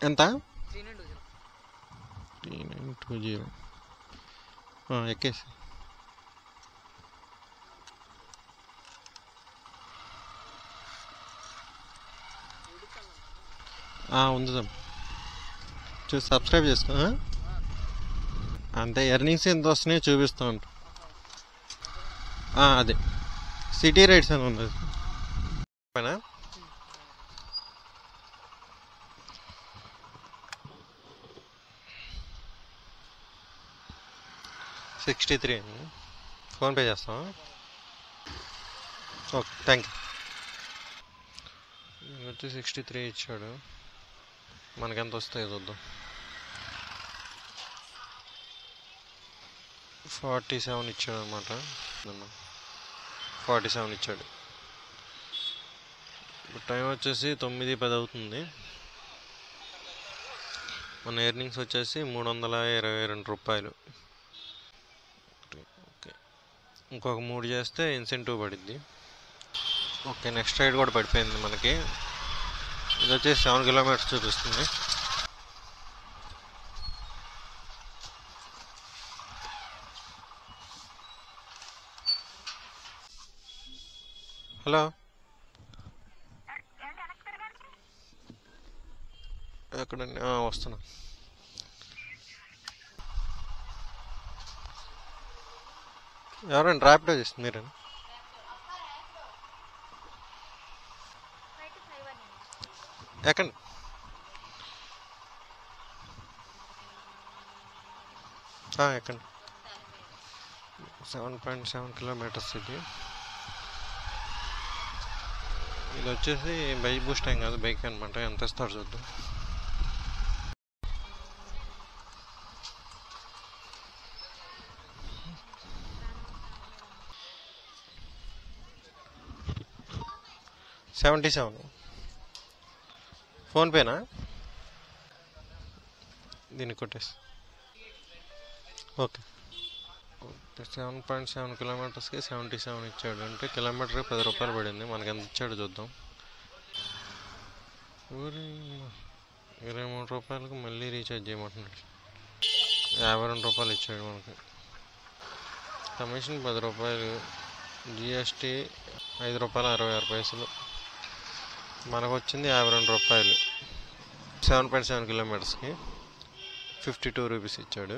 ఎంత? 3920 ఎక్కేసి ఉంది చూసి సబ్స్క్రైబ్ చేసుకో. అంతే, ఎర్నింగ్స్ ఎంత వస్తున్నాయో చూపిస్తూ ఉంటాం. అదే సిటీ రైడ్స్ అని ఉంది. 63 ఫోన్పే చేస్తాం. Okay, thank you. వచ్చి 63 ఇచ్చాడు. మనకెంత వస్తాయో చూద్దాం. 47 ఇచ్చాడు అనమాట. 47 ఇచ్చాడు. ఇప్పుడు టైం వచ్చేసి 9:10 అవుతుంది. మన ఎర్నింగ్స్ వచ్చేసి 322 రూపాయలు. ఓకే, ఇంకొక 3 చేస్తే ఇన్సెంటివ్ పడిద్ది. ఓకే, నెక్స్ట్ రైడ్ కూడా పడిపోయింది మనకి. ఇది వచ్చేసి 7 కిలోమీటర్స్ చూపిస్తుంది. హలో, ఎక్కడండి? వస్తున్నా. ఎవరండి ర్యాపిడో చేస్తుంది? మీరేనా? ఎక్కండి. ఎక్కండి. 7.7 కిలోమీటర్స్ ఇది. ఇది వచ్చేసి బైక్ బూస్ట్ ఏం కాదు, బైక్ అనమాట. ఎంత ఇస్తారు చూద్దాం. $77. ఫోన్పేనా? దీన్ని కొట్టేసి. ఓకే, 7.7 కిలోమీటర్స్కి 77 ఇచ్చాడు. అంటే కిలోమీటర్కి 10 రూపాయలు పడింది. మనకి ఎంత ఇచ్చాడు చూద్దాం. 23 రూపాయలకు మళ్ళీ రీఛార్జ్ చేయమంటున్నాడు. 52 రూపాయలు ఇచ్చాడు మనకి. కమిషన్ 10 రూపాయలు, జిఎస్టీ 5 రూపాయలు 66 పైసలు. మనకు వచ్చింది 52 రూపాయలు. 7.7 కిలోమీటర్స్కి 52 రూపీస్ ఇచ్చాడు.